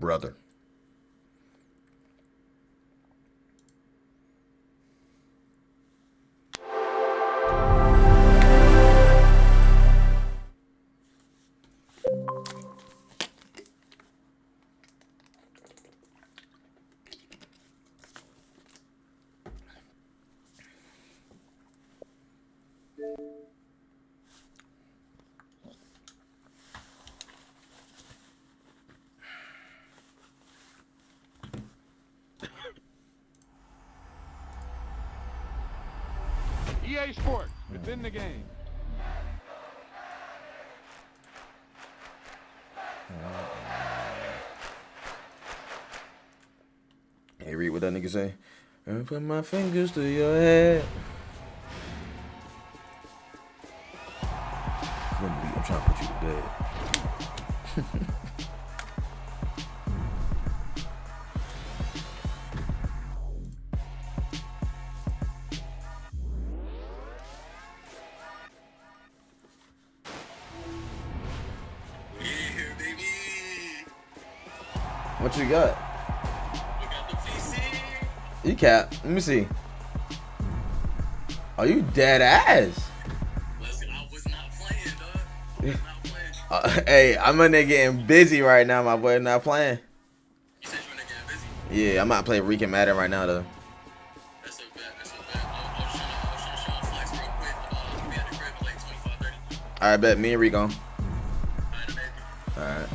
brother. EA Sports, it's in the game. Hey, read what that nigga say. I put my fingers to your head. I'm trying to put you to bed. Yeah, baby. What you got? We got the PC. You cap. Let me see. Are you dead ass? Listen, I was not playing, dog. I was not playing. Hey, I'm in there getting busy right now. My boy not playing. You said you were getting busy? Yeah, I'm not playing Rick and Madden right now though. That's so bad. That's so bad. I was trying to show a flex real quick. Be at the crib at like 25, 30. Alright, bet me and Rick on. Alright, amazing. Alright.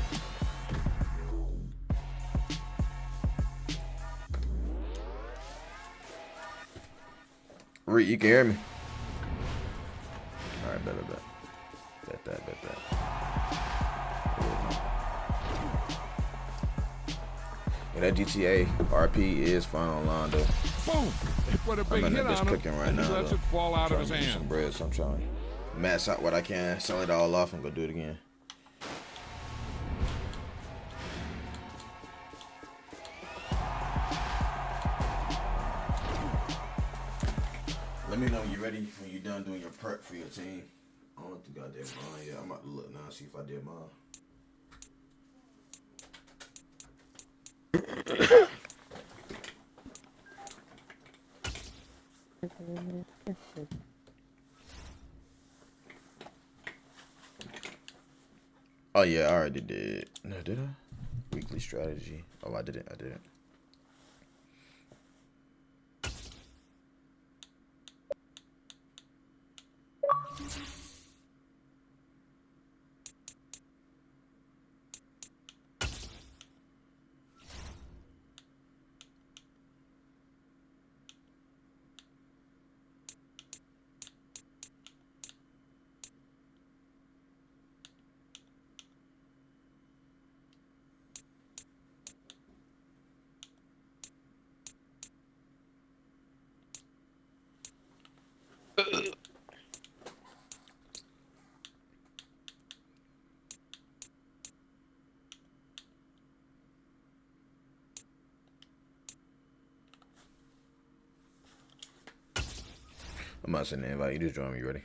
Rick, you can hear me. Alright, bet. Bet that. Yeah, that GTA RP is fun online though. Boom! They put a big I'm in hit there just on him, cooking right and he now lets though. it fall out of his Trying to get some hand. bread, so I'm trying to max out what I can, sell it all off, and go do it again. Let me know when you're ready, when you're done doing your perk for your team. I don't think I did mine yet. I'm about to look now and see if I did mine. Oh yeah, I already did. No, did I? Weekly strategy. Oh, I didn't. I'm not sending an invite. You just join me. You ready?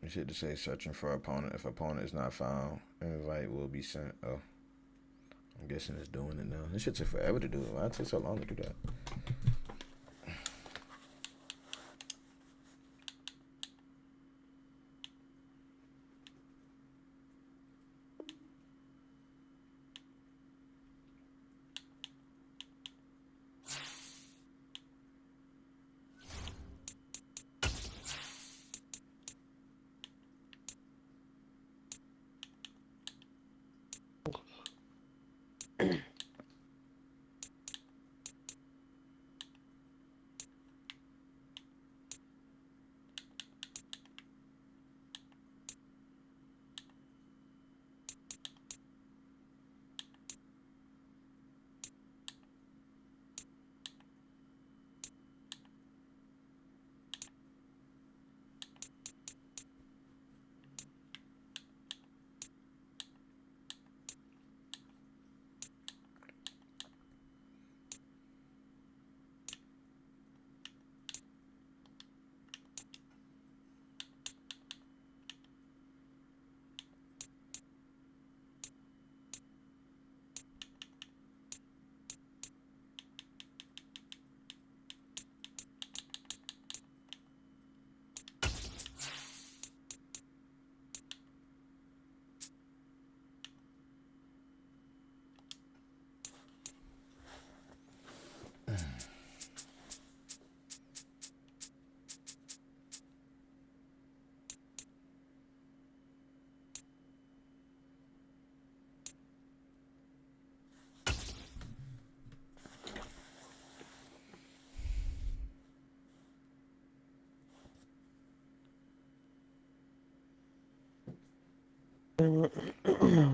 You should just say searching for opponent. If opponent is not found, invite will be sent. Oh, I'm guessing it's doing it now. This shit took forever to do it. Why it take so long to do that?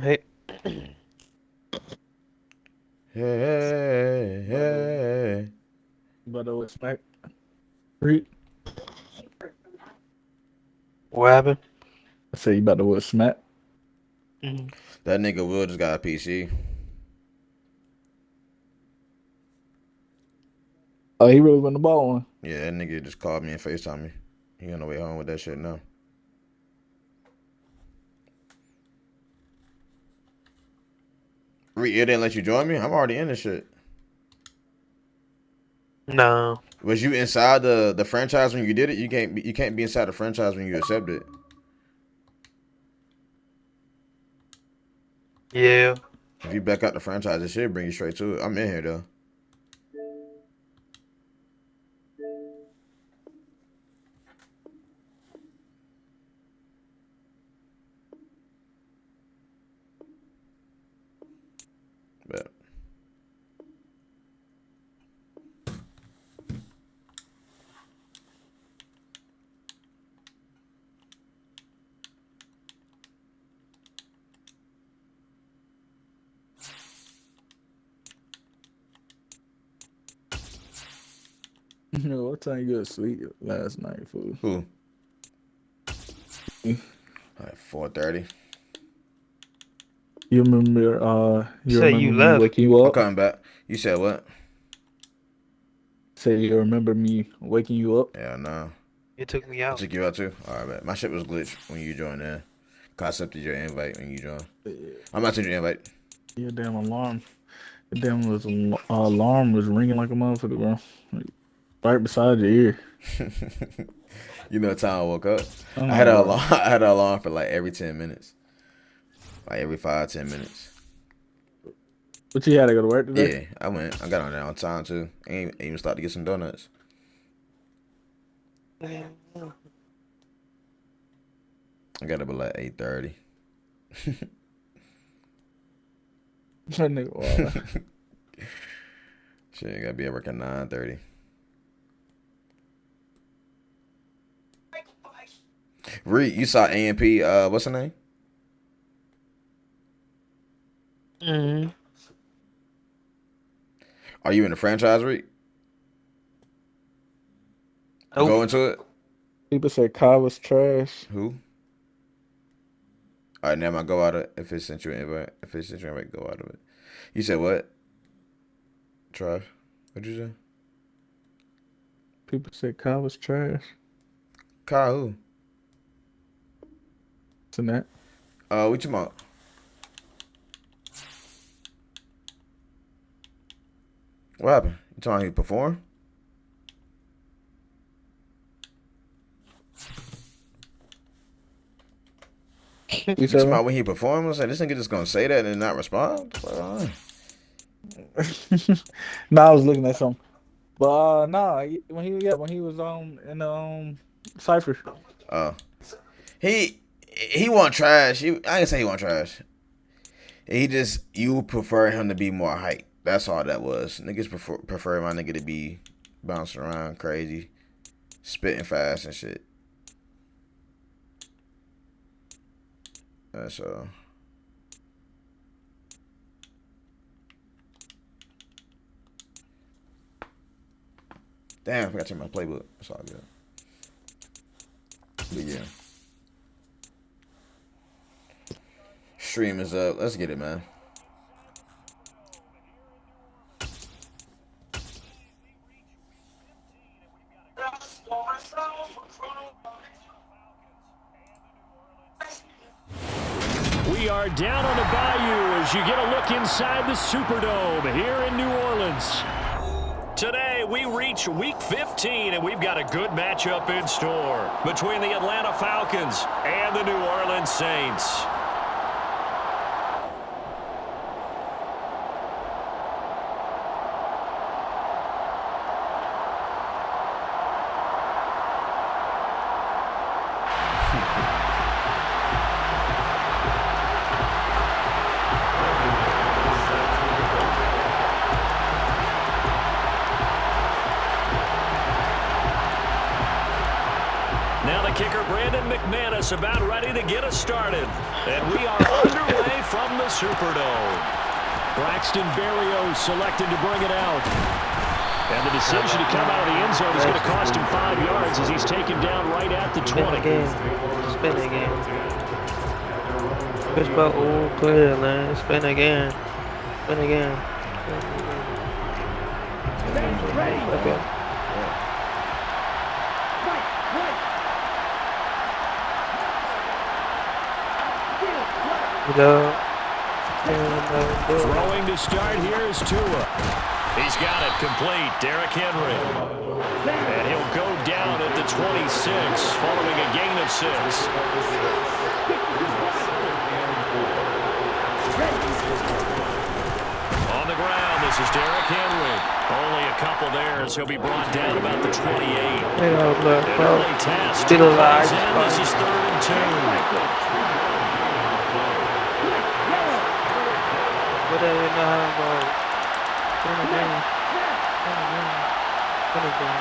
Hey, Hey. But with smack. Reed. what happened? I say you about to with smack. Mhm. That nigga Will just got a PC. Oh, he really won the ball one. Yeah, that nigga just called me and FaceTime me. He on the way home with that shit now. Reed, it didn't let you join me? I'm already in this shit. No. Was you inside the franchise when you did it? You can't be inside the franchise when you accept it. Yeah. If you back out the franchise, it should bring you straight to it. I'm in here though. But What time you go to sleep last night, fool? who? Like 4:30. You remember you Say remember you me left. waking you I'm up? coming back. You said what? Say you remember me waking you up? Yeah, no. You took me I out. took you out too? Alright, bet. My shit was glitched when you joined in. I accepted your invite when you joined. I'm not sending your invite. Your damn alarm. The damn alarm was ringing like a motherfucker, bro. Like, right beside your ear. You know what time I woke up? I'm I had like, an bro. alarm. I had an alarm for like every 10 minutes. Like every 5-10 minutes. But you had to go to work today? Yeah, I went. I got on there on time too. I ain't even started to get some donuts. I got up at like 8:30. That nigga wild. Shit, I gotta be at work at 9:30. Reed, you saw AMP, what's her name? Mm-hmm. Are you in the franchise, Reed? Nope. Go into it? People said Kai was trash. Who? Alright, now I go out of it. If it sent you an invite, go out of it. You said what? Trav? What'd you say? People said Kai was trash. Kyle who? Isn't that? What you about? What happened? You talking he performed? You You said talking what? about when he performed? I was like, this nigga just gonna say that and not respond? No, I was looking at something. But nah, when he was in the cipher. He want trash. I ain't gonna say he want trash. You prefer him to be more hype. That's all that was. Niggas prefer my nigga to be bouncing around crazy, spitting fast and shit. That's Damn, I forgot to check my playbook. It's all good. But yeah. Stream is up. Let's get it, man. We are down on the bayou as you get a look inside the Superdome here in New Orleans. Today, we reach Week 15, and we've got a good matchup in store between the Atlanta Falcons and the New Orleans Saints. About ready to get us started. And we are underway from the Superdome. Braxton Berrios selected to bring it out. And the decision to come out of the end zone is going to cost him 5 yards as he's taken down right at the 20. Spin again. Push ball all clear, man. Spin again. Spin again. Okay. Throwing to start here is Tua. He's got it complete. Derrick Henry. And he'll go down at the 26 following a gain of 6. On the ground, this is Derrick Henry. Only a couple there as he'll be brought down about the 28. An early test. Still alive. This is 3rd and 2. Whatever you know how to go. Spin again. Spin again. Spin again.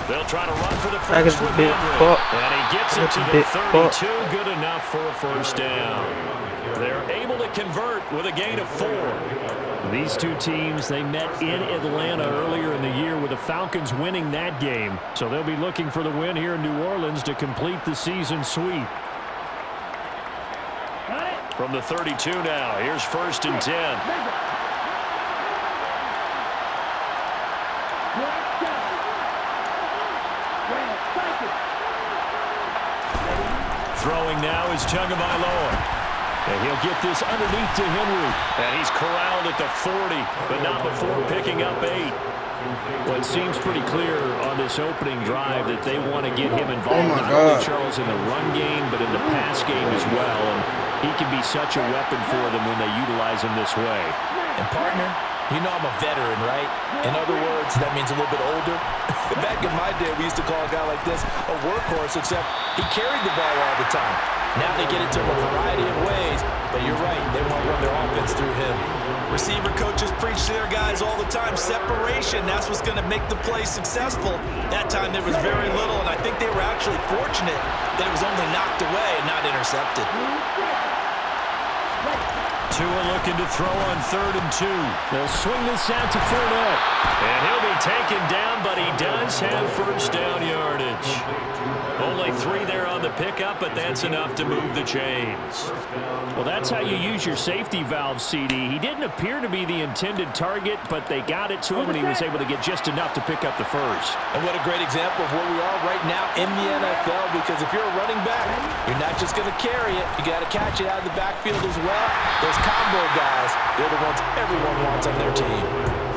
They'll try to run for the first with Henry. And he gets it to the 32. Good enough for a first down. They're able to convert with a gain of 4. These two teams, they met in Atlanta earlier in the year with the Falcons winning that game. So they'll be looking for the win here in New Orleans to complete the season sweep. From the 32 now, here's 1st and 10. Throwing now is Tagovailoa. And he'll get this underneath to Henry. And he's corralled at the 40, but not before picking up 8. Well, it seems pretty clear on this opening drive that they want to get him involved, not only, Charles, in the run game, but in the pass game as well. And he can be such a weapon for them when they utilize him this way. And, partner, you know I'm a veteran, right? In other words, that means a little bit older. Back in my day, we used to call a guy like this a workhorse, except he carried the ball all the time. Now they get it to him a variety of ways, but you're right, they want to run their offense through him. Receiver coaches preach to their guys all the time. Separation, that's what's going to make the play successful. That time there was very little, and I think they were actually fortunate that it was only knocked away and not intercepted. Tua looking to throw on 3rd and 2. They'll swing this out to Fournette. And he'll be taken down, but he does have first down yardage. Only 3 there on the pickup, but that's enough to move the chains. Well, that's how you use your safety valve, CD. He didn't appear to be the intended target, but they got it to him, and he was able to get just enough to pick up the first. And what a great example of where we are right now in the NFL, because if you're a running back, you're not just going to carry it. You got to catch it out of the backfield as well. Those combo guys, they're the ones everyone wants on their team.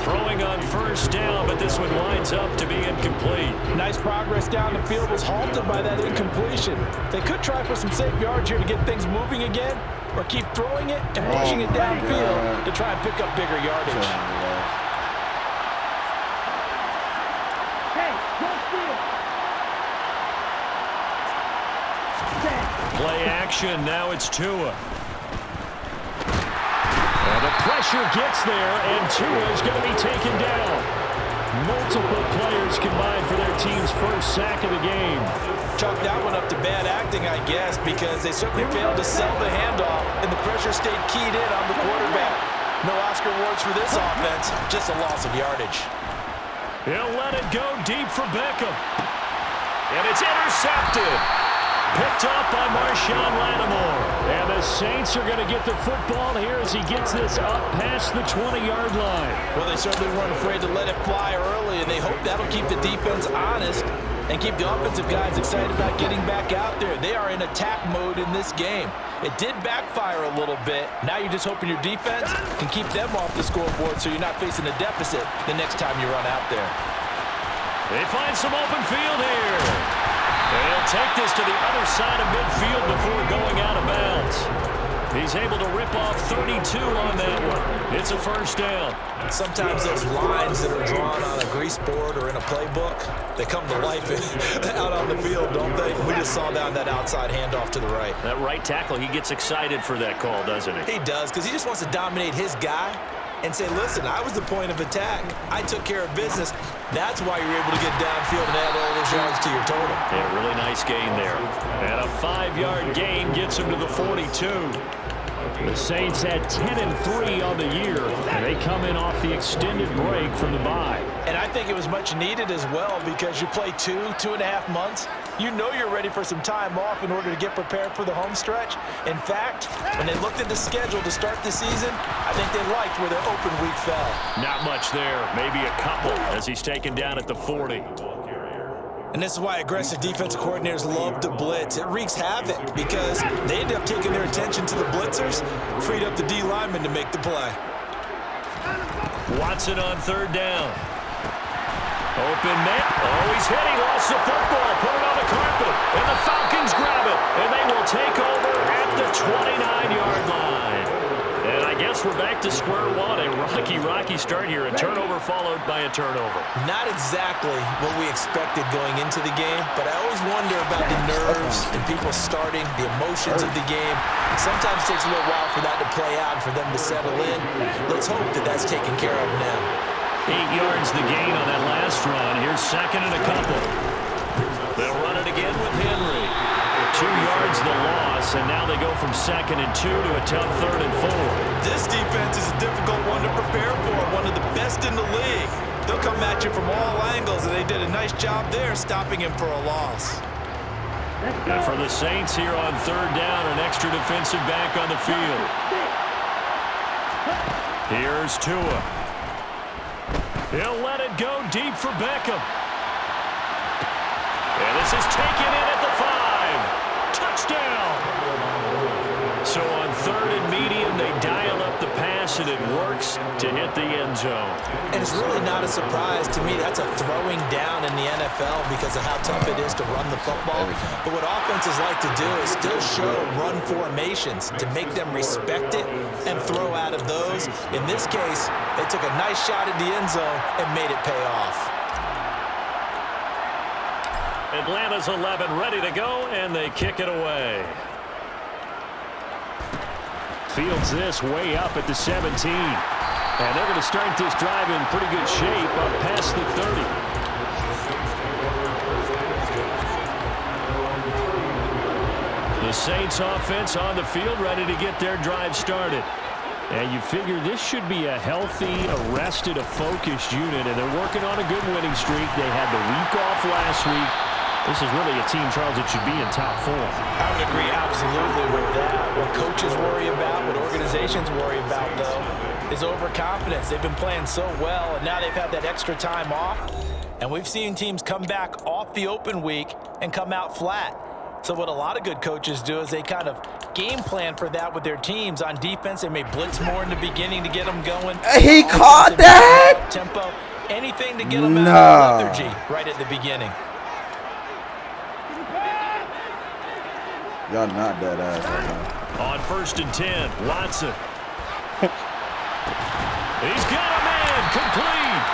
Throwing on first down, but this one winds up to be incomplete. Nice progress down the field was halted by that incompletion. They could try for some safe yards here to get things moving again, or keep throwing it and pushing it downfield to try and pick up bigger yardage. Play action, now it's Tua. And the pressure gets there, and Tua is going to be taken down. Multiple players combined for their team's first sack of the game. Chalk that one up to bad acting, I guess, because they certainly failed to sell the handoff, and the pressure stayed keyed in on the quarterback. No Oscar awards for this offense, just a loss of yardage. He'll let it go deep for Beckham. And it's intercepted. Picked up by Marshawn Lattimore. And the Saints are going to get the football here as he gets this up past the 20-yard line. Well, they certainly weren't afraid to let it fly early, and they hope that'll keep the defense honest and keep the offensive guys excited about getting back out there. They are in attack mode in this game. It did backfire a little bit. Now you're just hoping your defense can keep them off the scoreboard so you're not facing a deficit the next time you run out there. They find some open field here. They'll take this to the other side of midfield before going out of bounds. He's able to rip off 32 on that one. It's a first down. Sometimes those lines that are drawn on a grease board or in a playbook, they come to life out on the field, don't they? We just saw down that outside handoff to the right. That right tackle, he gets excited for that call, doesn't he? He does, because he just wants to dominate his guy and say, listen, I was the point of attack. I took care of business. That's why you're able to get downfield and add all those yards to your total. Yeah, really nice gain there. And a 5-yard gain gets him to the 42. The Saints had 10-3 on the year, and they come in off the extended break from the bye. And I think it was much needed as well, because you play 2.5 months. You know you're ready for some time off in order to get prepared for the home stretch. In fact, when they looked at the schedule to start the season, I think they liked where their open week fell. Not much there, maybe a couple as he's taken down at the 40. And this is why aggressive defensive coordinators love to blitz. It wreaks havoc because they end up taking their attention to the blitzers, freed up the D lineman to make the play. Watson on 3rd down. Open net. Oh, he's hit. He lost the football. Put it on the carpet. And the Falcons grab it. And they will take over at the 29-yard line. And I guess we're back to square one. A rocky start here. A turnover followed by a turnover. Not exactly what we expected going into the game, but I always wonder about the nerves and people starting, the emotions of the game. Sometimes it takes a little while for that to play out and for them to settle in. Let's hope that that's taken care of now. 8 yards the gain on that last run. Here's 2nd and a couple. They'll run it again with Henry. 2 yards the loss, and now they go from 2nd and 2 to a tough 3rd and 4. This defense is a difficult one to prepare for, one of the best in the league. They'll come at you from all angles, and they did a nice job there stopping him for a loss. And for the Saints here on 3rd down, an extra defensive back on the field. Here's Tua. He'll let it go deep for Beckham. And this is taken in at the 5. Touchdown! So on 3rd and medium, they dial up the pass, and it works to hit the end zone. And it's really not a surprise to me. That's a throwing down in the NFL because of how tough it is to run the football. But what offenses like to do is still show run formations to make them respect it and throw out of those. In this case, they took a nice shot at the end zone and made it pay off. Atlanta's 11 ready to go, and they kick it away. Fields this way up at the 17. And they're going to start this drive in pretty good shape up past the 30. The Saints offense on the field ready to get their drive started. And you figure this should be a healthy, arrested, a focused unit, and they're working on a good winning streak. They had the week off last week. This is really a team, Charles, that should be in top 4. I would agree absolutely with that. What coaches worry about, what organizations worry about, though, is overconfidence. They've been playing so well, and now they've had that extra time off. And we've seen teams come back off the open week and come out flat. So what a lot of good coaches do is they kind of game plan for that with their teams. On defense, they may blitz more in the beginning to get them going. He caught that? Tempo, anything to get them out of lethargy right at the beginning. Y'all not that ass right now. On 1st and 10, Watson. He's got him in, complete.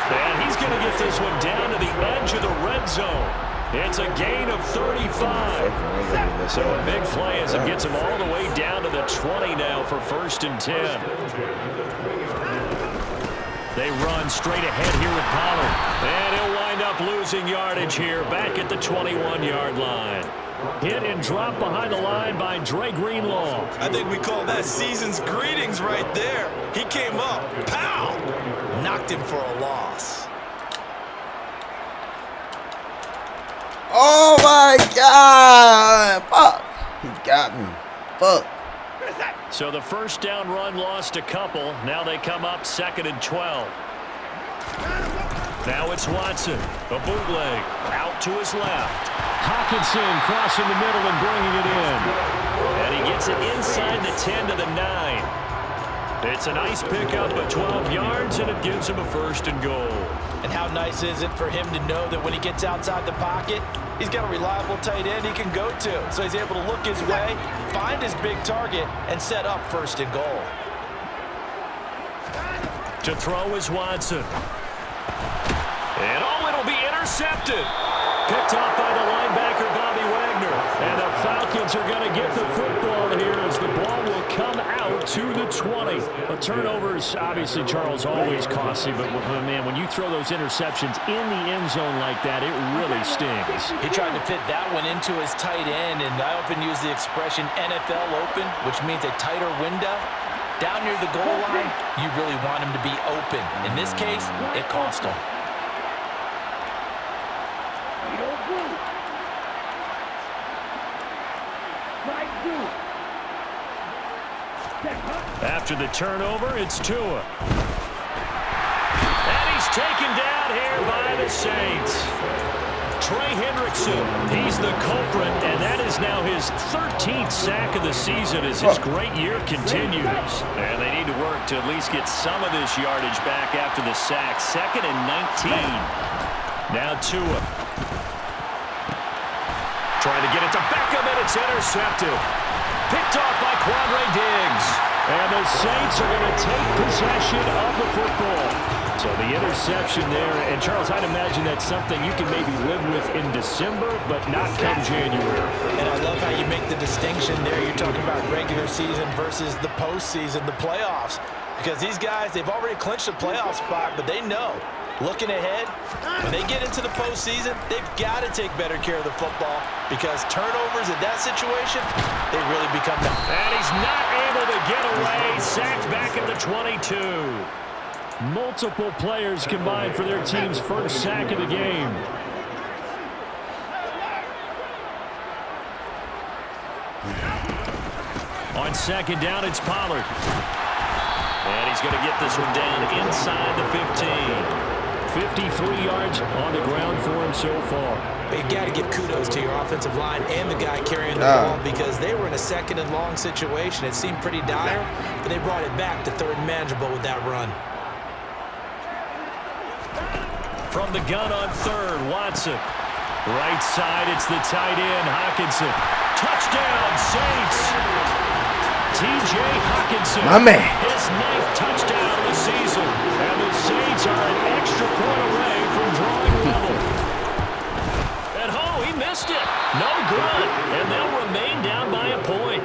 And he's going to get this one down to the edge of the red zone. It's a gain of 35. So a big play as it gets him all the way down to the 20 now for 1st and 10. They run straight ahead here with Pollard. And he'll wind up losing yardage here back at the 21-yard line. Hit and drop behind the line by Dre Greenlaw. I think we call that season's greetings right there. He came up, pow! Knocked him for a loss. Oh my God! Fuck! He got me. Fuck. So the 1st down run lost a couple. Now they come up 2nd and 12. Now it's Watson. A bootleg. Out to his left. Hawkinson crossing the middle and bringing it in. And he gets it inside the 10 to the 9. It's a nice pickup of 12 yards, and it gives him a 1st and goal. And how nice is it for him to know that when he gets outside the pocket, he's got a reliable tight end he can go to. So he's able to look his way, find his big target, and set up 1st and goal. To throw is Watson. And it'll be intercepted. Picked off by the linebacker, Bobby Wagner. And the Falcons are going to get the football here as the ball will come out to the 20. A turnover is obviously, Charles, always costly. But, man, when you throw those interceptions in the end zone like that, it really stings. He tried to fit that one into his tight end, and I often use the expression NFL open, which means a tighter window. Down near the goal line, you really want him to be open. In this case, it cost him. After the turnover, it's Tua. And he's taken down here by the Saints. Trey Hendrickson, he's the culprit, and that is now his 13th sack of the season as his great year continues. And they need to work to at least get some of this yardage back after the sack. 2nd and 19. Now Tua. Trying to get it to Beckham, and it's intercepted. Picked off by Quandre Diggs. And the Saints are going to take possession of the football. So the interception there. And, Charles, I'd imagine that's something you can maybe live with in December, but not come January. And I love how you make the distinction there. You're talking about regular season versus the postseason, the playoffs. Because these guys, they've already clinched a playoff spot, but they know, looking ahead, when they get into the postseason, they've got to take better care of the football because turnovers in that situation, they really become the... And he's not able to get away. Sacked back at the 22. Multiple players combined for their team's 1st sack of the game. On 2nd down, it's Pollard. And he's going to get this one down inside the 15. 53 yards on the ground for him so far. You got to give kudos to your offensive line and the guy carrying the ball because they were in a 2nd and long situation. It seemed pretty dire, but they brought it back to 3rd and manageable with that run. From the gun on 3rd, Watson. Right side, it's the tight end, Hawkinson. Touchdown, Saints! T.J. Hawkinson, my man, his 9th touchdown of the season, and the Saints are an extra point away from drawing level. And he missed it. No good, and they'll remain down by a point.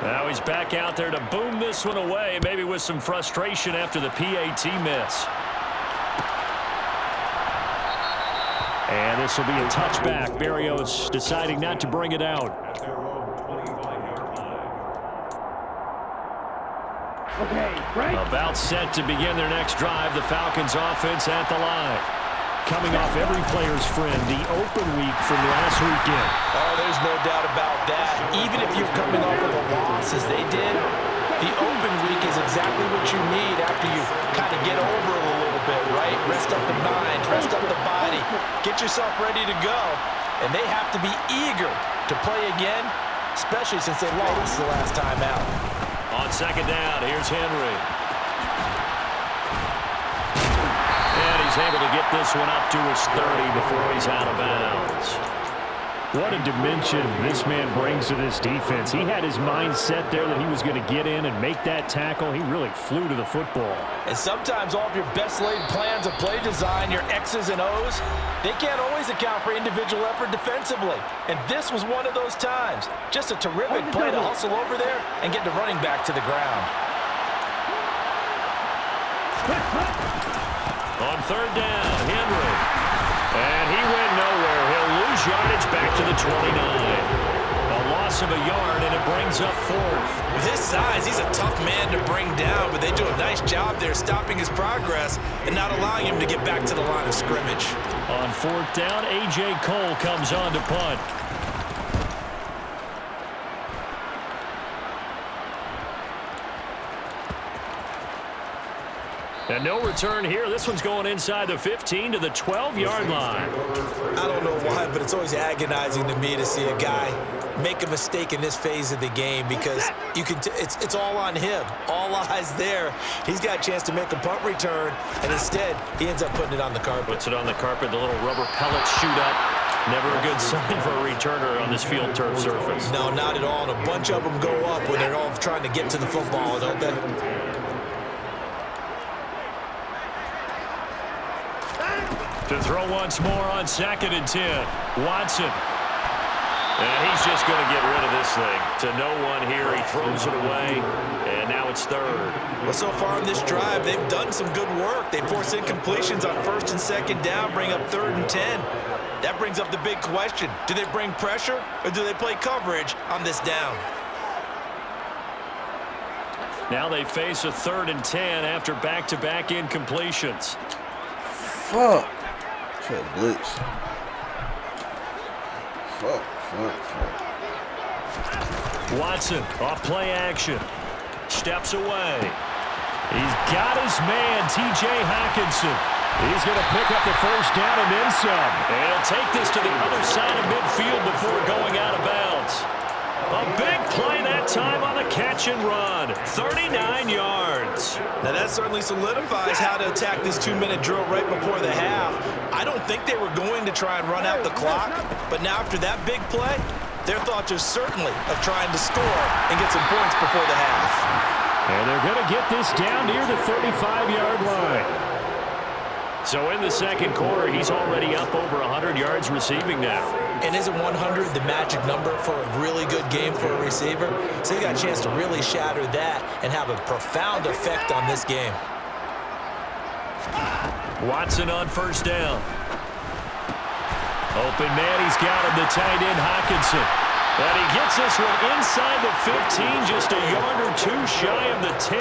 Now he's back out there to boom this one away, maybe with some frustration after the PAT miss. And this will be a touchback. Berrios deciding not to bring it out. About set to begin their next drive. The Falcons offense at the line. Coming off every player's friend, the open week from last weekend. Oh, there's no doubt about that. Even if you're coming off of a loss as they did, the open week is exactly what you need after you kind of get over a little bit, right? Rest up the mind, rest up the body, get yourself ready to go. And they have to be eager to play again, especially since they lost the last time out. On second down, here's Henry. And he's able to get this one up to his 30 before he's out of bounds. What a dimension this man brings to this defense. He had his mind set there that he was going to get in and make that tackle. He really flew to the football. And sometimes all of your best laid plans of play design, your X's and O's, they can't always account for individual effort defensively. And this was one of those times. Just a terrific play to hustle over there and get the running back to the ground. On third down, Henry. And he went nowhere. He'll lose yardage back to the 29. A loss of a yard, and it brings up fourth. With his size, he's a tough man to bring down, but they do a nice job there stopping his progress and not allowing him to get back to the line of scrimmage. On fourth down, A.J. Cole comes on to punt. And no return here. This one's going inside the 15 to the 12-yard line. I don't know why, but it's always agonizing to me to see a guy make a mistake in this phase of the game because you can it's all on him. All eyes there. He's got a chance to make a punt return, and instead he ends up putting it on the carpet. Puts it on the carpet. The little rubber pellets shoot up. Never a good sign for a returner on this field turf surface. No, not at all. And a bunch of them go up when they're all trying to get to the football, don't they? To throw once more on 2nd and 10. Watson. And he's just going to get rid of this thing. To no one here. He throws it away. And now it's third. Well, so far in this drive, they've done some good work. They force incompletions on 1st and 2nd down, bring up 3rd and 10. That brings up the big question. Do they bring pressure or do they play coverage on this down? Now they face a 3rd and 10 after back-to-back incompletions. Fuck. Shit, blitz. Fuck. Watson off play action. Steps away. He's got his man, T.J. Hockenson. He's going to pick up the first down and then some. And he'll take this to the other side of midfield before going out of bounds. A big play that time on the catch and run. 39 yards. Now that certainly solidifies how to attack this 2-minute drill right before the half. I don't think they were going to try and run out the clock, but now after that big play, their thoughts are certainly of trying to score and get some points before the half. And they're going to get this down near the 35-yard line. So in the second quarter, he's already up over 100 yards receiving now. And isn't 100 the magic number for a really good game for a receiver? So he got a chance to really shatter that and have a profound effect on this game. Watson on first down. Open man, he's got him, the tight end Hockenson. And he gets this one inside the 15, just a yard or two shy of the 10.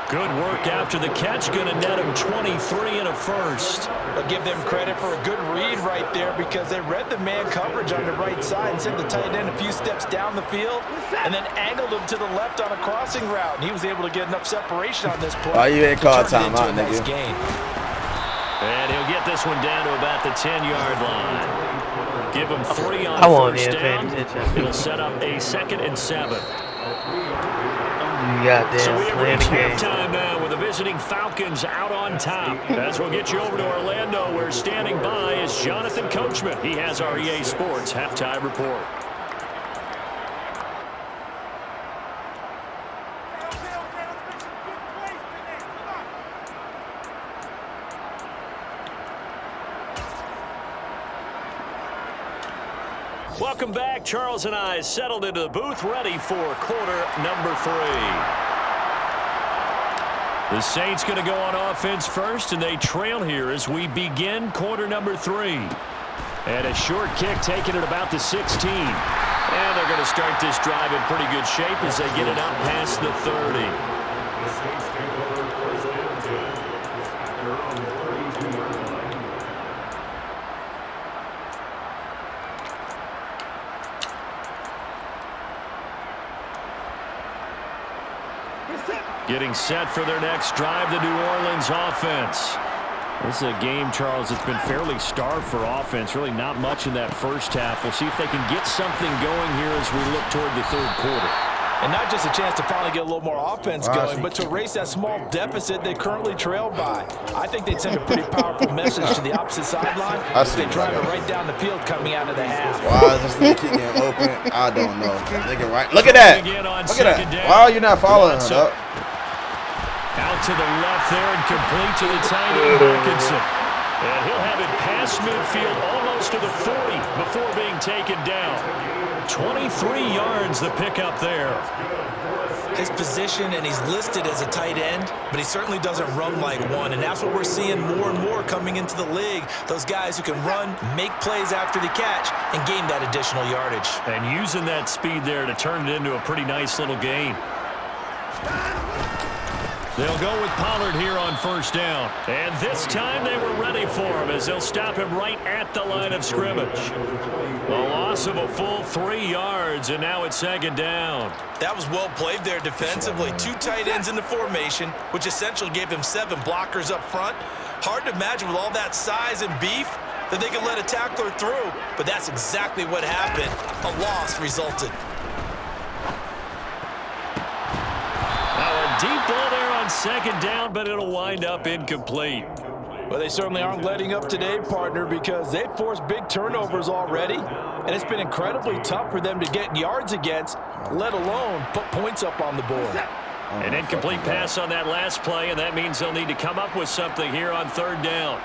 Good work after the catch, going to net him 23 and a first. I'll give them credit for a good read right there because they read the man coverage on the right side and sent the tight end a few steps down the field and then angled him to the left on a crossing route. And he was able to get enough separation on this play. Oh, you ain't called timeout, nigga. Nice gain. And he'll get this one down to about the 10-yard line. Give him 3 on first down. It'll set up a 2nd and 7. So we have reached halftime now with the visiting Falcons out on top. As we'll get you over to Orlando, where standing by is Jonathan Coachman. He has our EA Sports halftime report. Welcome back. Charles and I settled into the booth, ready for quarter number 3. The Saints going to go on offense first, and they trail here as we begin quarter number 3. And a short kick taken at about the 16. And they're going to start this drive in pretty good shape as they get it up past the 30. Getting set for their next drive, the New Orleans offense. This is a game, Charles, that's been fairly starved for offense. Really not much in that first half. We'll see if they can get something going here as we look toward the third quarter. And not just a chance to finally get a little more offense going, but to erase that small deficit they currently trail by. I think they'd send a pretty powerful message to the opposite sideline if they drive it right down the field coming out of the half. Why is this thing keep getting open? I don't know. Look at that. Look at that. Why are you not following her up? Out to the left there and complete to the tight end, Hawkinson. And he'll have it past midfield almost to the 40 before being taken down. 23 yards the pickup there. His position, and he's listed as a tight end, but he certainly doesn't run like one, and that's what we're seeing more and more coming into the league. Those guys who can run, make plays after the catch, and gain that additional yardage. And using that speed there to turn it into a pretty nice little game. They'll go with Pollard here on first down. And this time they were ready for him as they'll stop him right at the line of scrimmage. A loss of a full 3 yards, and now it's second down. That was well played there defensively. 2 tight ends in the formation, which essentially gave them 7 blockers up front. Hard to imagine with all that size and beef that they could let a tackler through, but that's exactly what happened. A loss resulted. Deep ball there on second down, but it'll wind up incomplete. Well, they certainly aren't letting up today, partner, because they've forced big turnovers already, and it's been incredibly tough for them to get yards against, let alone put points up on the board. An incomplete pass on that last play, and that means they'll need to come up with something here on third down.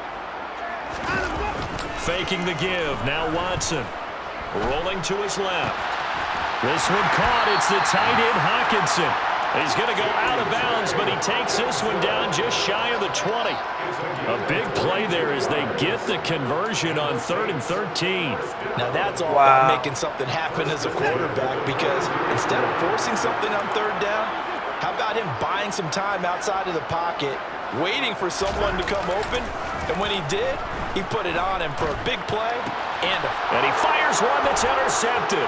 Faking the give. Now Watson rolling to his left. This one caught. It's the tight end Hawkinson. He's going to go out of bounds, but he takes this one down just shy of the 20. A big play there as they get the conversion on 3rd and 13. Now that's all about making something happen as a quarterback, because instead of forcing something on third down, how about him buying some time outside of the pocket, waiting for someone to come open, and when he did, he put it on him for a big play and he fires one that's intercepted.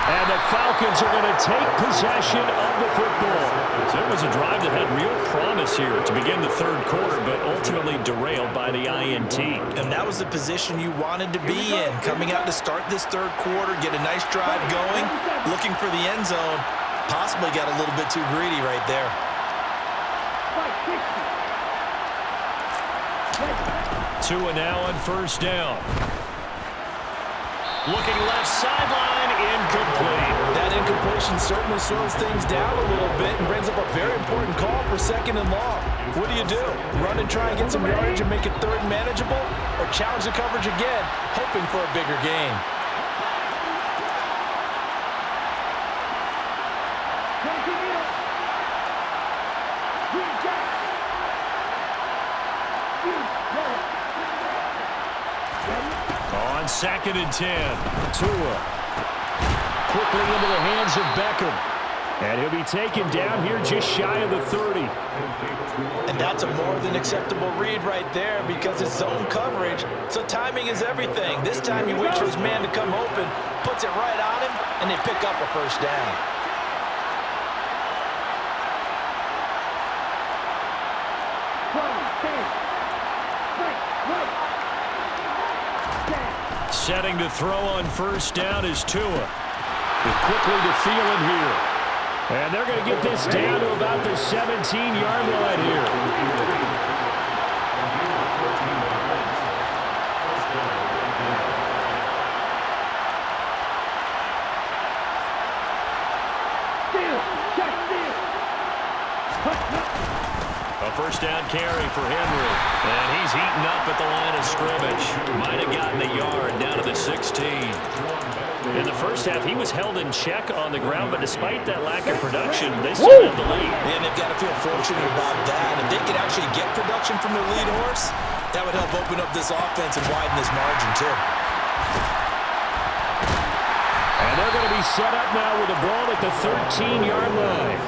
And the Falcons are going to take possession of the football. So it was a drive that had real promise here to begin the third quarter, but ultimately derailed by the INT. And that was the position you wanted to be in, coming out to start this third quarter, get a nice drive going, looking for the end zone. Possibly got a little bit too greedy right there. Tua now on first down. Looking left sideline, incomplete. That incompletion certainly slows things down a little bit and brings up a very important call for second and long. What do? Run and try and get some yardage and make it third manageable, or challenge the coverage again, hoping for a bigger gain? On 2nd and 10, Tua quickly into the hands of Beckham. And he'll be taken down here just shy of the 30. And that's a more than acceptable read right there, because it's zone coverage, so timing is everything. This time he waits for his man to come open, puts it right on him, and they pick up a first down. Setting to throw on first down is Tua. Quickly to Thielen here. And they're going to get this down to about the 17-yard line here. A first down carry for Henry. And he's eaten up at the line of scrimmage. Might have gotten a yard down to the 16. In the first half, he was held in check on the ground, but despite that lack of production, they still have the lead. And they've got to feel fortunate about that. If they could actually get production from their lead horse, That would help open up this offense and widen this margin, too. And they're going to be set up now with the ball at the 13-yard line.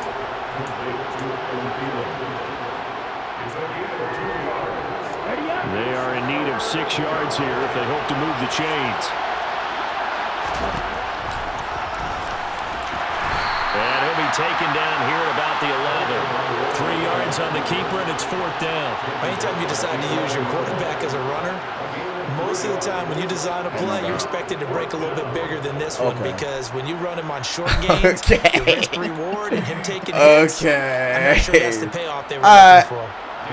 They are in need of 6 yards here if they hope to move the chains. And he'll be taken down here at about the 11. 3 yards on the keeper, and it's 4th down. Anytime you decide to use your quarterback as a runner, most of the time when you design a play, you're expected to break a little bit bigger than this one because when you run him on short gains, your risk-reward and him taking hits, I'm not sure that's the payoff they were looking for.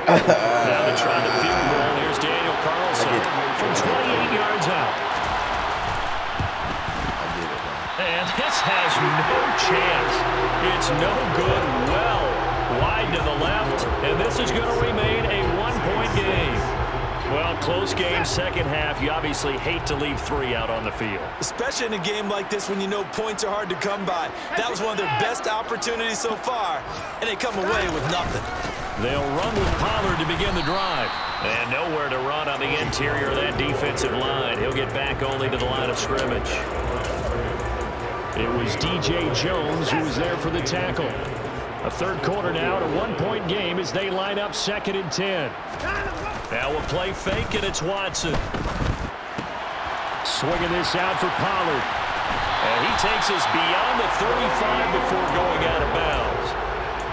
Now they're trying to field goal. Here's Daniel Carlson from 28 yards out. And this has no chance. It's no good. Well, wide to the left, and this is going to remain a 1-point game. Well, close game, second half. You obviously hate to leave 3 out on the field. Especially in a game like this when you know points are hard to come by. That was one of their best opportunities so far, and they come away with nothing. They'll run with Pollard to begin the drive. And nowhere to run on the interior of that defensive line. He'll get back only to the line of scrimmage. It was DJ Jones who was there for the tackle. A third quarter now, a 1-point game as they line up 2nd and 10. Now we'll play fake, and it's Watson. Swinging this out for Pollard. And he takes us beyond the 35 before going out of bounds.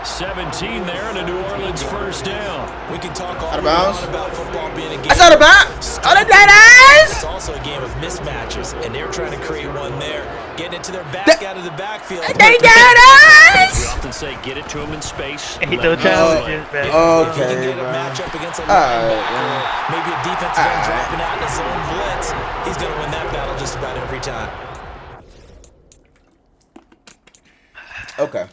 17 there, and a New Orleans first down. We can talk all about football being a game. That's out of bounds. Out of that ass. It's also a game of mismatches, and they're trying to create one there. Getting it to their back out of the backfield. They got us. We often say get it to him in space. He no challenges, man. If he can get a matchup against a linebacker, maybe a defensive end dropping out in a zone blitz, he's going to win that battle just about every time. Okay.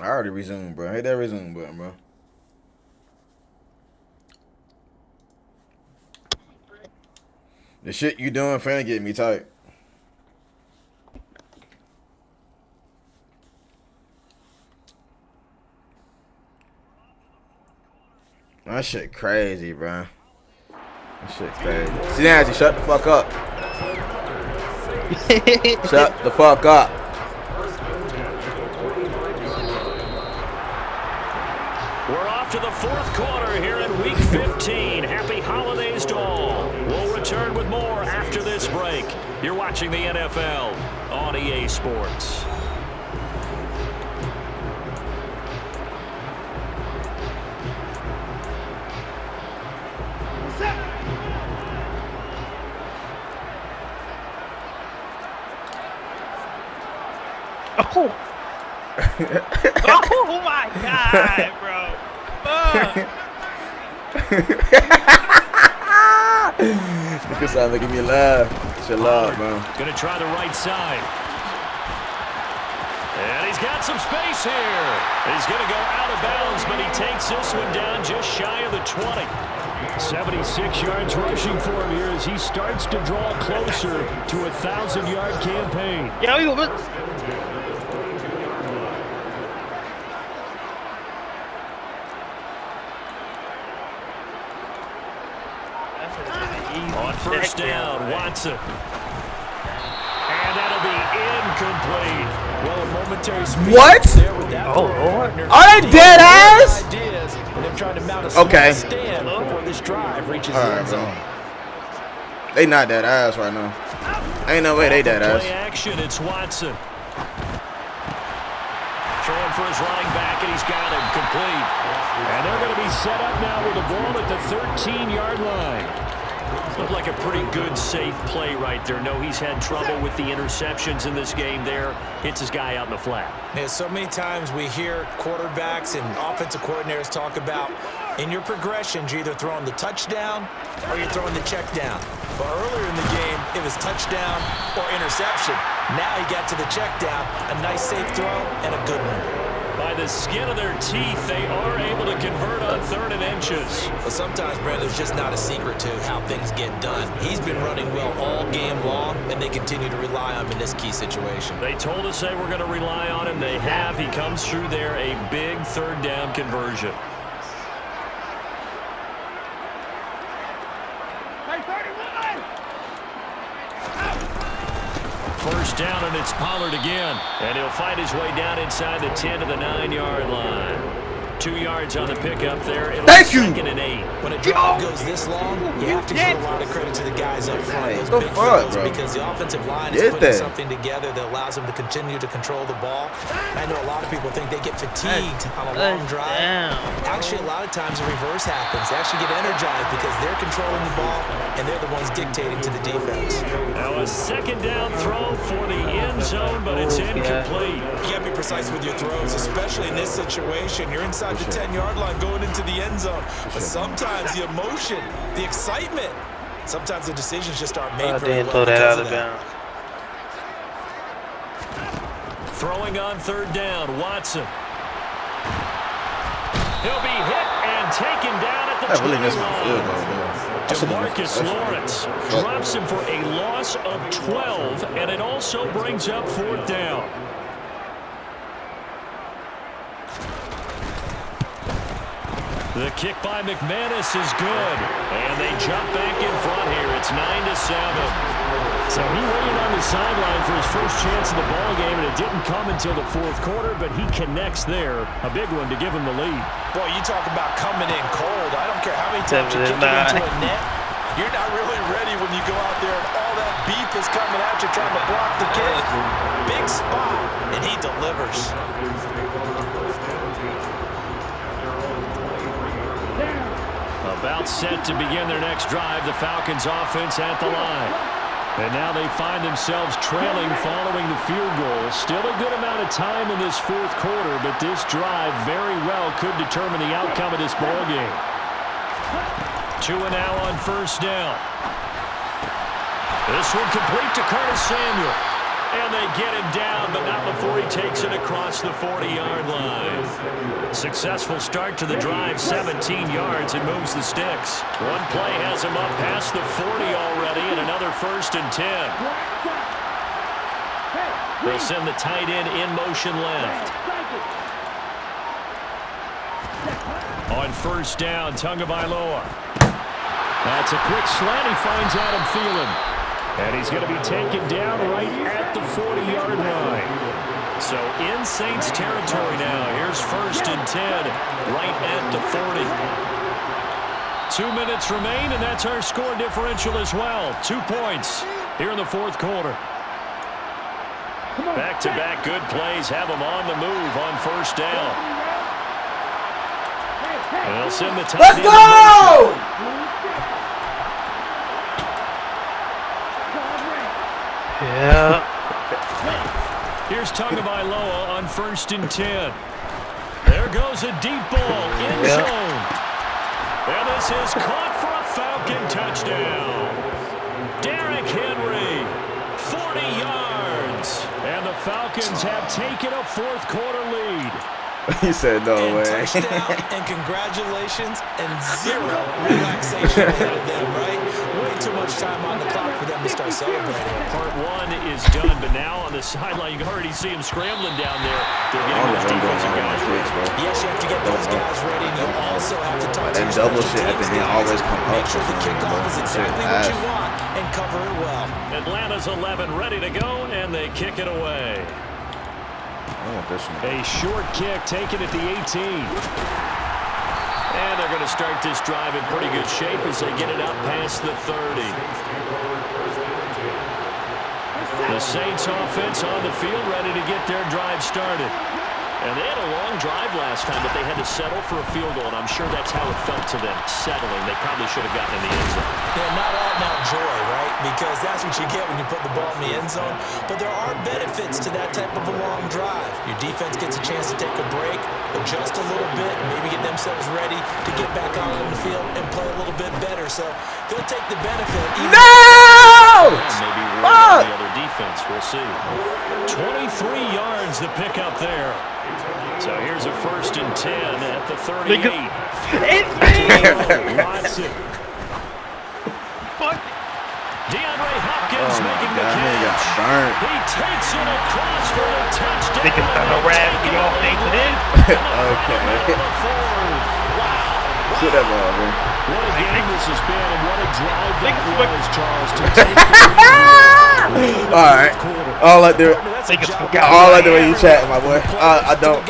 I already resumed, bro. Hit that resume button, bro. The shit you doing finna get me tight. That shit crazy, bro. That shit crazy. See, Nancy, shut the fuck up. Shut the fuck up. We're off to the 4th quarter here in Week 15. Happy holidays to all. We'll return with more after this break. You're watching the NFL on EA Sports. Oh. Oh my God, bro. This sound making me laugh. Chill out, bro. Gonna try the right side. And he's got some space here. He's gonna go out of bounds, but he takes this one down just shy of the 20. 76 yards rushing for him here as he starts to draw closer to a 1,000-yard campaign. On first down, Watson. And that'll be incomplete. Well, a momentary speed What? there with that Are they dead ass? ideas, and they're trying to mount a small stand before this drive reaches the end zone. They not dead ass right now. Ain't no way they dead ass. Play action, it's Watson. Throwing for his running back, and he's got him complete. And they're going to be set up now with the ball at the 13-yard line. Looked like a pretty good, safe play right there. No, he's had trouble with the interceptions in this game there. Hits his guy out in the flat. Yeah, so many times we hear quarterbacks and offensive coordinators talk about in your progressions, you're either throwing the touchdown or you're throwing the check down. But earlier in the game, it was touchdown or interception. Now he got to the check down, a nice safe throw and a good one. By the skin of their teeth, they are able to convert on 3rd and inches. But sometimes, Brandon, there's just not a secret to how things get done. He's been running well all game long, and they continue to rely on him in this key situation. They told us they were going to rely on him. They have. He comes through there, a big 3rd down conversion. First down, and it's Pollard again. And he'll find his way down inside the 10 to the 9-yard line. 2 yards on the pickup there. Thank you. 2nd and 8. When a drive goes this long, you have to give a lot of credit to the guys up front. Those big throws, because the offensive line is putting something together that allows them to continue to control the ball. I know a lot of people think they get fatigued on a long drive. Actually, a lot of times the reverse happens. They actually get energized because they're controlling the ball and they're the ones dictating to the defense. Now a 2nd down throw for the end zone, but it's incomplete. You can't be precise with your throws, especially in this situation. You're inside the 10-yard line going into the end zone. But sometimes the emotion, the excitement, sometimes the decisions just aren't made very well because of that. Throwing on 3rd down, Watson. He'll be hit and taken down at the 20 line. DeMarcus Lawrence drops him for a loss of 12, and it also brings up 4th down. The kick by McManus is good, and they jump back in front here. It's 9-7. So he waited on the sideline for his first chance in the ball game, and it didn't come until the 4th quarter, but he connects there. A big one to give him the lead. Boy, you talk about coming in cold. I don't care how many times you kick it into a net. You're not really ready when you go out there and all that beef is coming at you trying to block the kick. Big spot, and he delivers. About set to begin their next drive, the Falcons offense at the line. And now they find themselves trailing following the field goal. Still a good amount of time in this 4th quarter, but this drive very well could determine the outcome of this ball game. 2 and now on 1st down. This one complete to Curtis Samuel. And they get him down, but not before he takes it across the 40-yard line. Successful start to the drive, 17 yards, and moves the sticks. One play has him up past the 40 already, and another 1st and 10. They'll send the tight end in motion left. On 1st down, Tagovailoa. That's a quick slant. He finds Adam Thielen. And he's going to be taken down right at the 40-yard line. So in Saints territory now. Here's 1st and 10 right at the 40. 2 minutes remain, and that's our score differential as well. 2 points here in the 4th quarter. Back-to-back good plays have them on the move on 1st down. And they'll send the tight end. Let's go! Yeah. Here's Tagovailoa on 1st and 10. There goes a deep ball in zone. And this is caught for a Falcon touchdown. Derrick Henry, 40 yards. And the Falcons have taken a 4th quarter lead. He said no way. Touchdown and congratulations and 0 relaxation ahead of them, right? Way too much time on the clock for them to start celebrating. Part 1 is done, but now on the sideline, you can already see him scrambling down there. They're getting those defensive guys ready. Yes, you have to get those guys ready, and you also have to talk to your double shit at the end always come up. Make sure the kickoff is exactly what you want and cover it well. Atlanta's 11 ready to go, and they kick it away. A short kick taken at the 18. And they're going to start this drive in pretty good shape as they get it up past the 30. The Saints offense on the field ready to get their drive started. And they had a long drive last time, but they had to settle for a field goal, and I'm sure that's how it felt to them, settling. They probably should have gotten in the end zone. Yeah, not all now joy, right? Because that's what you get when you put the ball in the end zone. But there are benefits to that type of a long drive. Your defense gets a chance to take a break, adjust a little bit, maybe get themselves ready to get back out on the field and play a little bit better. So they'll take the benefit. No! Maybe one or the other defense. We'll see. 23 yards the pickup there. So here's a 1st and 10 at the 38. Watson. DeAndre Hopkins making the catch. He takes it across for a touchdown. Niggas got no rap. Y'all think it is? Okay. Put that ball, man. What a game this has been, and what a drive that was, Charles, to take the All right. All I do when you chat, my boy. I don't.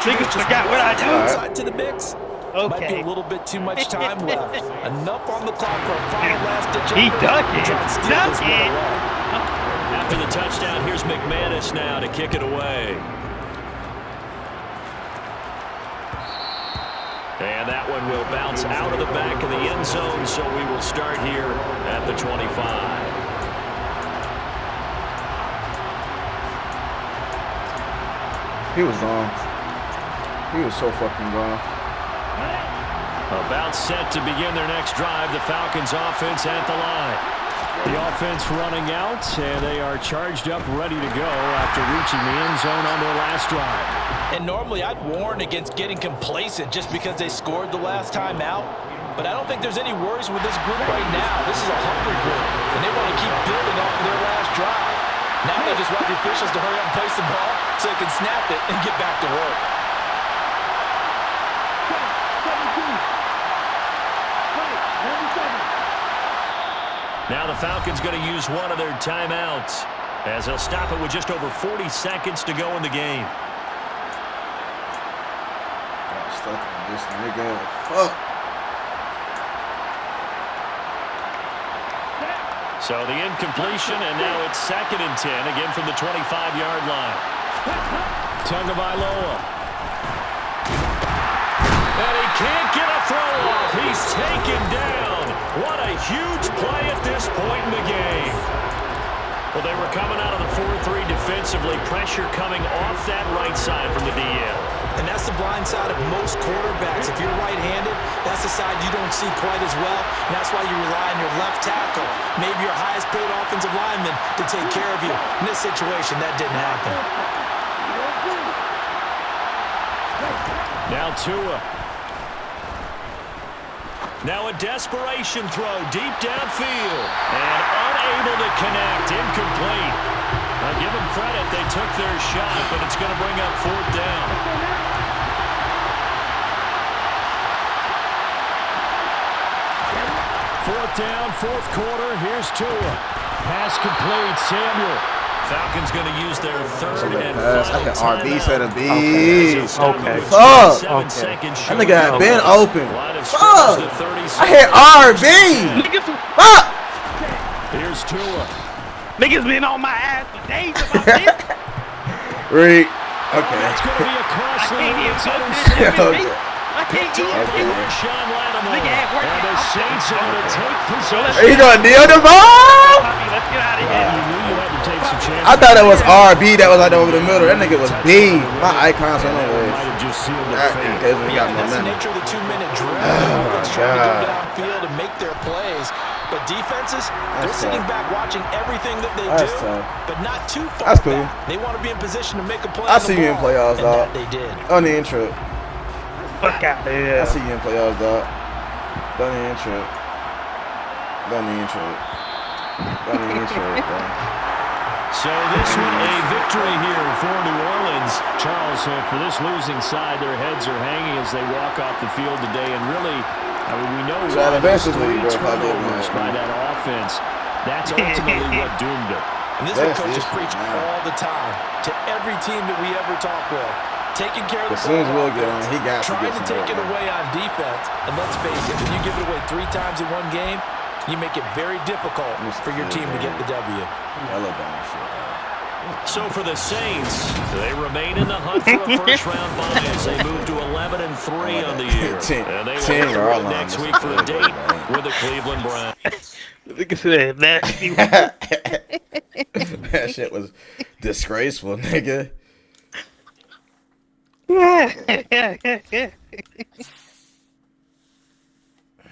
Niggas forgot what I do. Inside to the mix. Might be a little bit too much time left. Enough on the clock for a final last-ditch effort. He ducking. After the touchdown, here's McManus now to kick it away. And that one will bounce out of the back of the end zone, so we will start here at the 25. He was gone. He was so fucking gone. About set to begin their next drive, the Falcons offense at the line. The offense running out, and they are charged up, ready to go after reaching the end zone on their last drive. And normally I'd warn against getting complacent just because they scored the last time out. But I don't think there's any worries with this group right now. This is a hungry group, and they want to keep building off of their last drive. Now they just want the officials to hurry up and place the ball so they can snap it and get back to work. Now the Falcons going to use one of their timeouts as they'll stop it with just over 40 seconds to go in the game. Stuck on this nigga. Fuck. So the incompletion, and now it's 2nd and 10, again from the 25-yard line. Tagovailoa. And he can't get a throw off. He's taken down. What a huge play at this point in the game. Well, they were coming out of the 4-3 defensively. Pressure coming off that right side from the DL. And that's the blind side of most quarterbacks. If you're right-handed, that's the side you don't see quite as well. And that's why you rely on your left tackle, maybe your highest-paid offensive lineman, to take care of you. In this situation, that didn't happen. Now Tua. Now a desperation throw deep downfield. And unable to connect. Incomplete. Now give them credit. They took their shot, but it's going to bring up 4th down. Fourth down, 4th quarter. Here's Tua. Pass complete. Samuel. Falcons going to use their 3rd and final Like an RB set of B. Okay. Fuck. Okay. That nigga had been open. Fuck. I hit RB. Fuck. Here's Tua. Niggas been on my ass for days about this. Reed. Okay. That's going to be a costly Okay. I can't eat it. Sean Lattimore. Nigga had work. And the Saints are going to take possession. Are you gonna kneel the ball? Let's get out of here. You knew you had to take some chances. I thought it was RB that was out there over the middle. That nigga was B. My icons on the way. Might have just sealed their That fate. in case we got That's the momentum. nature of the 2-minute drill. my Offense trying to God. go downfield and make their plays. But defenses, they're That's sitting tough. back watching everything that they That's do, tough. but not too far That's cool. back. They want to be in position to make a play. I on the see you in ball, playoffs, and dog. that they did. On the intro. Fuck out of here. I see you in playoffs, dog. Don't the intro. Don't the intro. Don't the intro, bro. So this one a victory here for New Orleans. Charles, for this losing side, their heads are hanging as they walk off the field today. And really, I mean, we know So why there's eventually, 3 bro, if I did turnovers win. by that offense. That's ultimately what doomed it. And this is what That's coaches it, preach man. all the time to every team that we ever talk with. Taking care of the As soon as ball Will get on, he got to trying get to some take it work, man. away on defense. And let's face it, when you give it away 3 times in one game, you make it very difficult for your team to get the W. Hella dumb shit. So for the Saints, they remain in the hunt for a first-round bye as they move to 11-3 on the year. And they will Ten have to yard win line. next week for a date with the Cleveland Browns. Look at that nasty. That shit was disgraceful, nigga.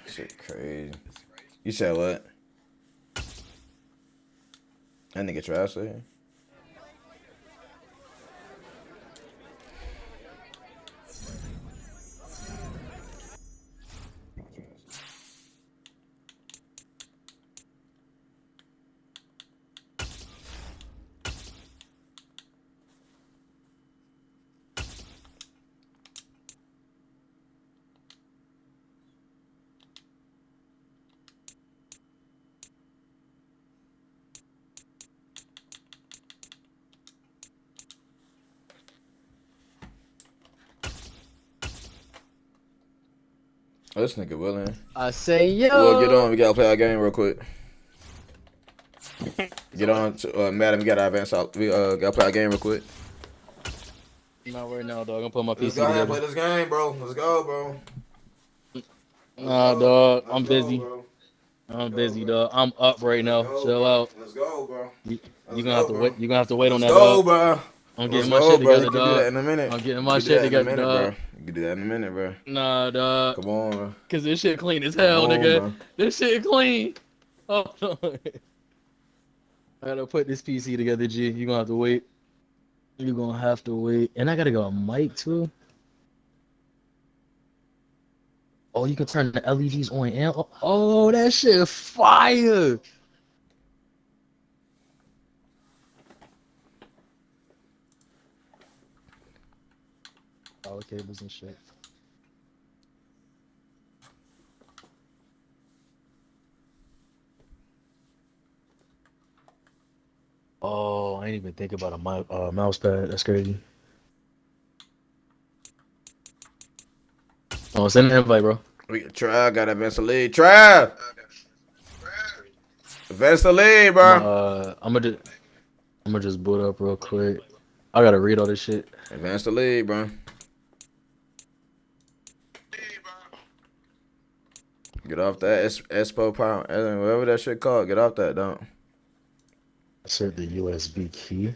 Shit crazy. You said what? That nigga trash there. Oh, this nigga willing. I say yo. Well, get on. We gotta play our game real quick. Get on to Madden. We gotta advance out. We gotta play our game real quick. Not right now, dog. I'm putting my Let's PC go ahead and together. play this game, bro. Let's go, bro. Nah, dog. I'm Let's go, busy. bro. I'm busy, dog. I'm up right now. Chill out. Let's go, bro. You gonna have to wait. You gonna have to wait on Let's that, go, dog. bro. I'm Let's getting my go, shit bro. You together, can do dog. that in a minute. I'm getting You my can do shit that in a together, minute, dog. bro. You can do that in a minute, bro. Nah, dog. Come on, bro. Cause this shit clean as hell, Come on, nigga. bro. This shit clean. Hold on. I gotta put this PC together, G. You gonna have to wait. You gonna have to wait. And I gotta go on mic too. Oh, you can turn the LEDs on and off. Oh, that shit fire. Power cables and shit. Oh, I didn't even think about a mouse pad. That's crazy. Oh, send an invite, bro. We try. Got to advance the lead. Try. Advance the lead, bro. I'm gonna just boot up real quick. I gotta read all this shit. Advance the lead, bro. Get off that Expo Power, whatever that shit called. Get off that, don't. Insert the USB key.